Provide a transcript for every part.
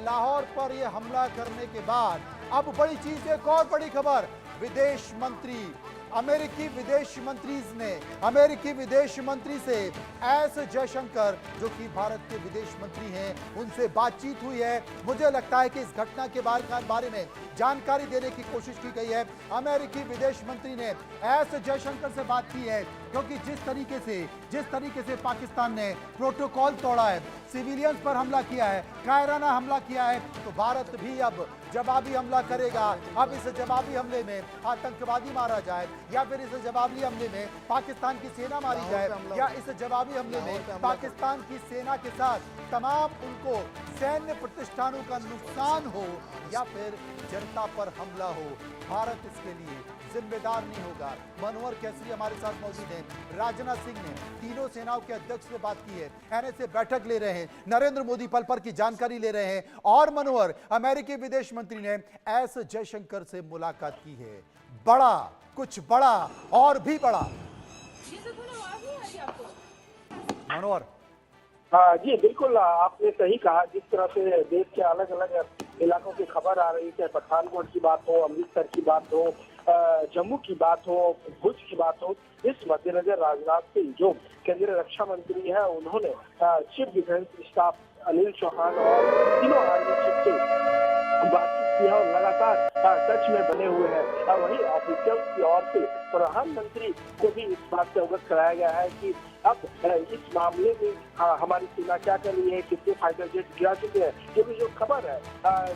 लाहौर पर यह हमला करने के बाद अब बड़ी चीज, एक और बड़ी खबर, विदेश मंत्री, अमेरिकी विदेश मंत्री से एस जयशंकर, जो कि भारत के विदेश मंत्री हैं, उनसे बातचीत हुई है। मुझे लगता है कि इस घटना के बारे में जानकारी देने की कोशिश की गई है। अमेरिकी विदेश मंत्री ने एस जयशंकर से बात की है, क्योंकि जिस तरीके से पाकिस्तान ने प्रोटोकॉल तोड़ा है, सिविलियंस पर हमला किया है, कायराना हमला किया है, तो भारत भी अब जवाबी हमला करेगा। अब इस जवाबी हमले में आतंकवादी मारा जाए, या फिर इस जवाबी हमले में पाकिस्तान की सेना मारी जाए, या इस जवाबी हमले में पाकिस्तान की सेना के साथ तमाम उनको सैन्य प्रतिष्ठानों का नुकसान हो, या फिर जनता पर हमला हो, भारत इसके लिए जिम्मेदार नहीं होगा। मनोहर केसरी हमारे साथ मौजूद हैं। राजनाथ सिंह ने तीनों सेनाओं के अध्यक्ष से बात की है, एनएसए बैठक ले रहे हैं, नरेंद्र मोदी पल पल की जानकारी ले रहे हैं, और मनोहर, अमेरिकी विदेश मंत्री ने एस जयशंकर से मुलाकात की है। बड़ा, कुछ बड़ा और भी बड़ा। मनोहर। जी बिल्कुल, आपने सही कहा। जिस तरह से देश के अलग अलग इलाकों की खबर आ रही है, पठानकोट की बात हो, अमृतसर की बात हो, जम्मू की बात हो, भुज की बात हो, इस मद्देनजर राजनाथ सिंह, जो केंद्रीय रक्षा मंत्री है, उन्होंने chief defence staff Anil Chauhan और तीनों आर्मी चीफ से बातचीत की है और लगातार टच में बने हुए हैं। वहीं ऑफिशियल की ओर से प्रधानमंत्री को भी इस बात से अवगत कराया गया है कि अब इस मामले में हमारी सेना क्या कर रही है, कितने फाइटर जेट गिरा चुके हैं। ये भी जो खबर है,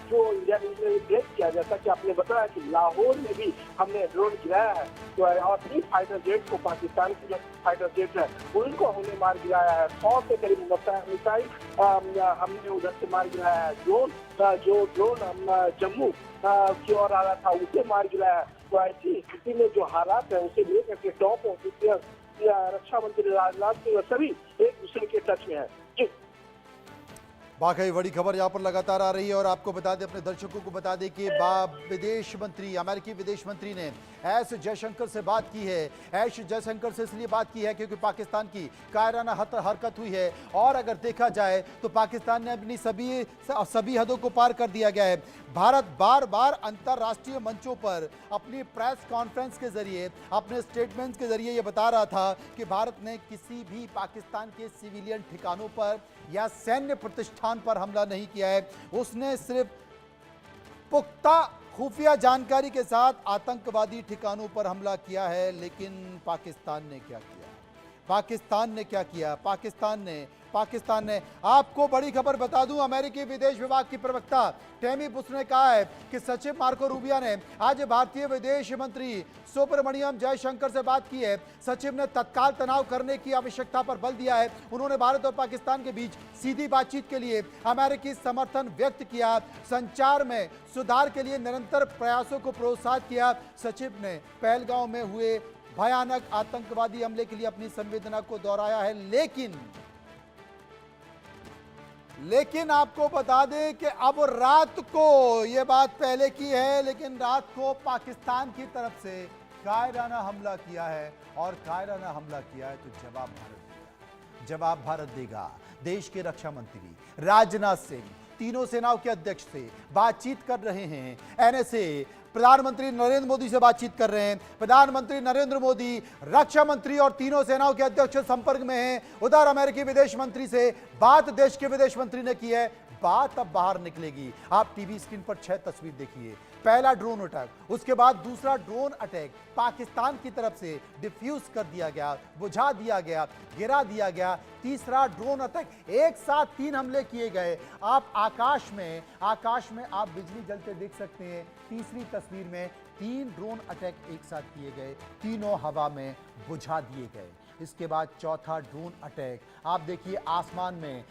जो इंडिया न्यूज ने ब्रेक किया, जैसा कि आपने बताया कि लाहौर में भी हमने ड्रोन गिराया है, तो और 3 फाइटर जेट को, पाकिस्तान की जो फाइटर जेट है उनको हमने मार गिराया है। 100 से करीब मिसाइल हमने उधर से मार गिराया है। जो ड्रोन जम्मू की ओर आ रहा था उसे मार गिराया है। तो ऐसी स्थिति में जो हालात है उसे लेकर के टॉप ऑफिसर रक्षा मंत्री राजनाथ सिंह सभी एक दूसरे के टच में है। वाकई बड़ी खबर यहाँ पर लगातार आ रही है, और आपको बता दें, अपने दर्शकों को बता दें कि अमेरिकी विदेश मंत्री ने एस जयशंकर से बात की है। एस जयशंकर से इसलिए बात की है क्योंकि पाकिस्तान की कायराना हरकत हुई है, और अगर देखा जाए तो पाकिस्तान ने अपनी सभी हदों को पार कर दिया गया है। भारत बार बार अंतर्राष्ट्रीय मंचों पर अपनी प्रेस कॉन्फ्रेंस के जरिए, अपने स्टेटमेंट्स के जरिए ये बता रहा था कि भारत ने किसी भी पाकिस्तान के सिविलियन ठिकानों पर या सैन्य प्रतिष्ठान पर हमला नहीं किया है। उसने सिर्फ पुख्ता खुफिया जानकारी के साथ आतंकवादी ठिकानों पर हमला किया है। लेकिन पाकिस्तान ने क्या किया? पाकिस्तान ने आपको बड़ी खबर बता दूं, अमेरिकी विदेश विभाग की प्रवक्ता टेमी बुश ने कहा है कि सचिव मार्को रूबियो ने आज भारतीय विदेश मंत्री सुब्रमण्यम जयशंकर से बात की है। सचिव ने तत्काल तनाव करने की आवश्यकता पर बल दिया है। उन्होंने भारत और पाकिस्तान के बीच सीधी बातचीत के लिए अमेरिकी समर्थन व्यक्त किया, संचार में सुधार के लिए निरंतर प्रयासों को प्रोत्साहित किया। सचिव ने पहलगांव में हुए भयानक आतंकवादी हमले के लिए अपनी संवेदना को दोहराया है। लेकिन आपको बता दें कि अब रात को, यह बात पहले की है, लेकिन रात को पाकिस्तान की तरफ से कायराना हमला किया है, और कायराना हमला किया है तो जवाब भारत देगा। देश के रक्षा मंत्री राजनाथ सिंह तीनों सेनाओं के अध्यक्ष से बातचीत कर रहे हैं। एनएसए प्रधानमंत्री नरेंद्र मोदी से बातचीत कर रहे हैं। प्रधानमंत्री नरेंद्र मोदी रक्षा मंत्री और तीनों सेनाओं के अध्यक्ष संपर्क में हैं। उधर अमेरिकी विदेश मंत्री से बात देश के विदेश मंत्री ने की है। बात अब बाहर निकलेगी। आप टीवी स्क्रीन पर 6 तस्वीर देखिए। पहला ड्रोन अटैक, उसके बाद दूसरा ड्रोन अटैक पाकिस्तान की तरफ से डिफ्यूज कर दिया गया, बुझा दिया गया, गिरा दिया गया। तीसरा ड्रोन अटैक, एक साथ 3 हमले किए गए। आप आकाश में आप बिजली जलते देख सकते हैं। तीसरी तस्वीर में 3 ड्रोन अटैक एक साथ किए गए, तीनों हवा में बुझा दिए गए। इसके बाद चौथा ड्रोन अटैक, आप देखिए आसमान में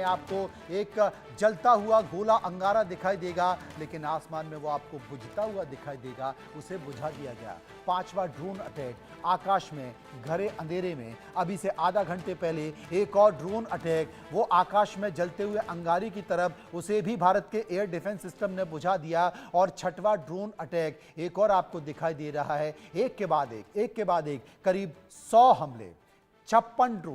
आपको एक जलता हुआ गोला अंगारा दिखाई देगा, लेकिन आसमान में वो आपको बुझता हुआ दिखाई देगा, उसे बुझा दिया गया। 5वां ड्रोन अटैक, आकाश में घरे अंधेरे में अभी से आधा घंटे पहले एक और ड्रोन अटैक, वो आकाश में जलते हुए अंगारे की तरफ, उसे भी भारत के एयर डिफेंस सिस्टम ने बुझा दिया। और 6वां ड्रोन अटैक एक और आपको दिखाई दे रहा है, एक के बाद एक करीब 100 हमले, 56 ड्रोन।